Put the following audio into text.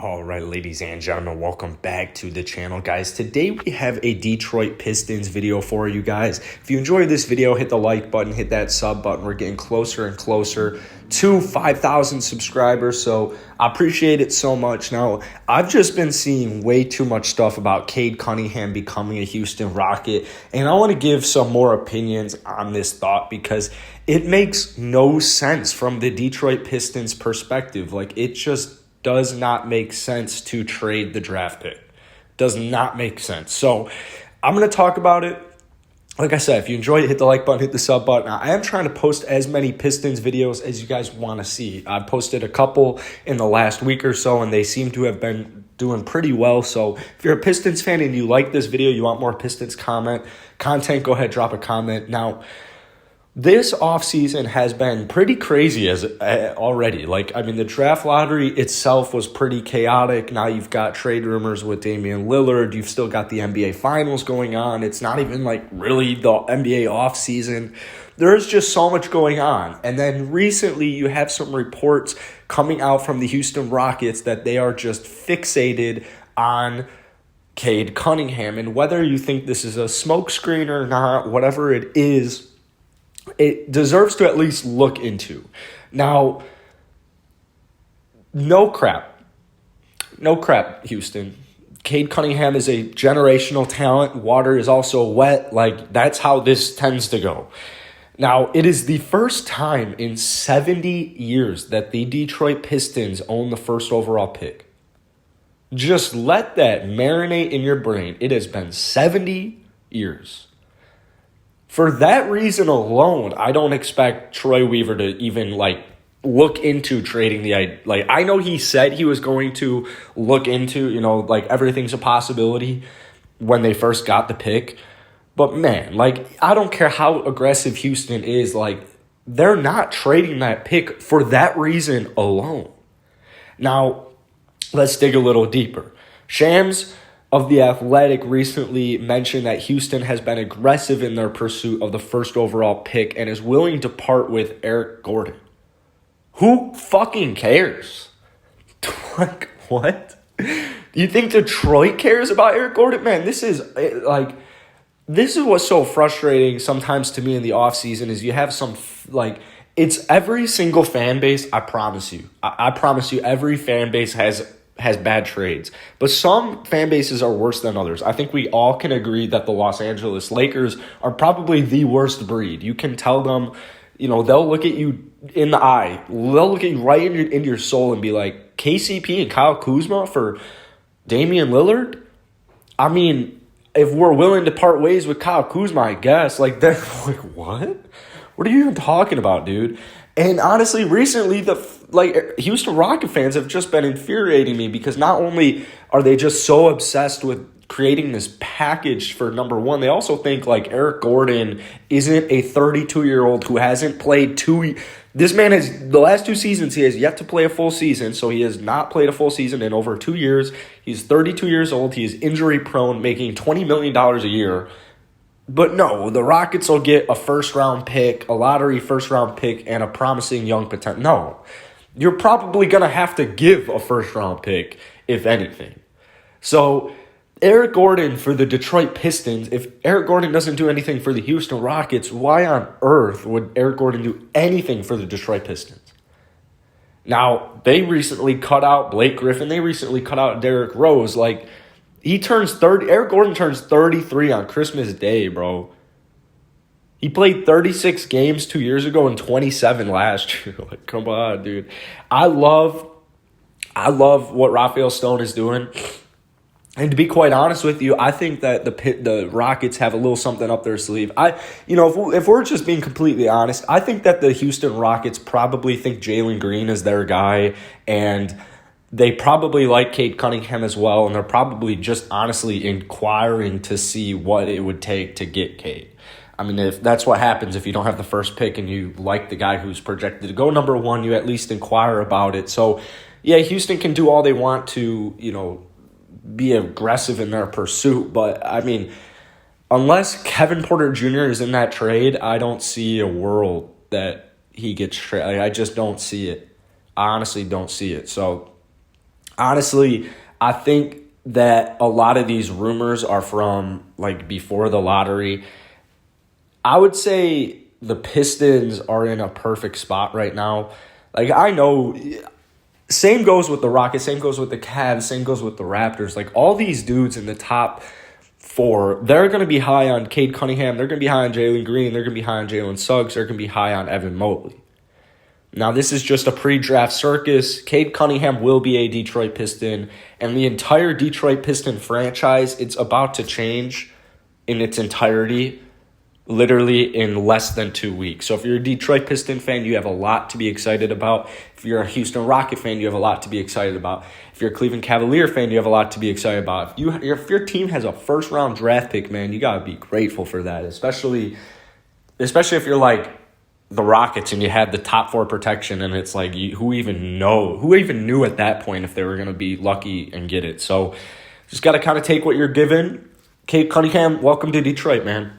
All right, ladies and gentlemen, welcome back to the channel, guys. Today we have a Detroit Pistons video for you guys. If you enjoyed this video, hit the like button, hit that sub button. We're getting closer and closer to 5,000 subscribers, so I appreciate it so much. Now, I've just been seeing way too much stuff about Cade Cunningham becoming a Houston Rocket, and I want to give some more opinions on this thought because it makes no sense from the Detroit Pistons perspective. Like, it just does not make sense to trade the draft pick. Does not make sense. So I'm going to talk about it. Like I said, if you enjoyed it, hit the like button, hit the sub button. I am trying to post as many Pistons videos as you guys want to see. I posted a couple in the last week or so, and they seem to have been doing pretty well. So if you're a Pistons fan and you like this video, you want more Pistons content, go ahead, drop a comment. Now, this offseason has been pretty crazy already. The draft lottery itself was pretty chaotic. Now you've got trade rumors with Damian Lillard. You've still got the NBA Finals going on. It's not even really the NBA offseason. There's just so much going on. And then recently you have some reports coming out from the Houston Rockets that they are just fixated on Cade Cunningham. And whether you think this is a smokescreen or not, whatever it is, it deserves to at least look into. Now, no crap, Houston. Cade Cunningham is a generational talent. Water is also wet. That's how this tends to go. Now, it is the first time in 70 years that the Detroit Pistons own the first overall pick. Just let that marinate in your brain. It has been 70 years. For that reason alone, I don't expect Troy Weaver to even look into trading I know he said he was going to look into, everything's a possibility when they first got the pick. But man, I don't care how aggressive Houston is, they're not trading that pick for that reason alone. Now, let's dig a little deeper. Shams of The Athletic recently mentioned that Houston has been aggressive in their pursuit of the first overall pick and is willing to part with Eric Gordon. Who fucking cares? What? Do you think Detroit cares about Eric Gordon? Man, this is what's so frustrating sometimes to me in the offseason is you have some, it's every single fan base, I promise you. I promise you every fan base has bad trades. But some fan bases are worse than others. I think we all can agree that the Los Angeles Lakers are probably the worst breed. You can tell them, they'll look at you in the eye. They'll look at you right into your soul and be like, KCP and Kyle Kuzma for Damian Lillard? I mean, if we're willing to part ways with Kyle Kuzma, I guess. They're what? What are you even talking about, dude? And honestly, recently, Houston Rocket fans have just been infuriating me because not only are they just so obsessed with creating this package for number one, they also think Eric Gordon isn't a 32-year-old who hasn't played this man the last 2 seasons, he has yet to play a full season, so he has not played a full season in over 2 years. He's 32 years old. He is injury prone, making $20 million a year. But no, the Rockets will get a first-round pick, a lottery first-round pick, and a promising young potential. No, you're probably going to have to give a first-round pick, if anything. So Eric Gordon for the Detroit Pistons, if Eric Gordon doesn't do anything for the Houston Rockets, why on earth would Eric Gordon do anything for the Detroit Pistons? Now, they recently cut out Blake Griffin. They recently cut out Derrick Rose. Eric Gordon turns 33 on Christmas Day, bro. He played 36 games 2 years ago and 27 last year. Come on, dude. I love what Rafael Stone is doing. And to be quite honest with you, I think that the Rockets have a little something up their sleeve. If we're just being completely honest, I think that the Houston Rockets probably think Jalen Green is their guy, and they probably like Cade Cunningham as well, and they're probably just honestly inquiring to see what it would take to get Cade. I mean, if that's what happens if you don't have the first pick and you like the guy who's projected to go number one, you at least inquire about it. So, yeah, Houston can do all they want to, be aggressive in their pursuit. But, I mean, unless Kevin Porter Jr. is in that trade, I don't see a world that he gets traded. I just don't see it. I honestly don't see it. So honestly, I think that a lot of these rumors are from like before the lottery. I would say the Pistons are in a perfect spot right now. Like, I know, same goes with the Rockets, same goes with the Cavs, same goes with the Raptors. Like, all these dudes in the top four, they're going to be high on Cade Cunningham, they're going to be high on Jalen Green, they're going to be high on Jalen Suggs, they're going to be high on Evan Mobley. Now, this is just a pre-draft circus. Cade Cunningham will be a Detroit Piston, and the entire Detroit Piston franchise, it's about to change in its entirety literally in less than 2 weeks. So if you're a Detroit Piston fan, you have a lot to be excited about. If you're a Houston Rocket fan, you have a lot to be excited about. If you're a Cleveland Cavalier fan, you have a lot to be excited about. If your team has a first-round draft pick, man, you got to be grateful for that, especially if you're like the Rockets and you had the top four protection, and it's like, who even knew at that point if they were going to be lucky and get it. So just got to kind of take what you're given. Cade Cunningham, welcome to Detroit, man.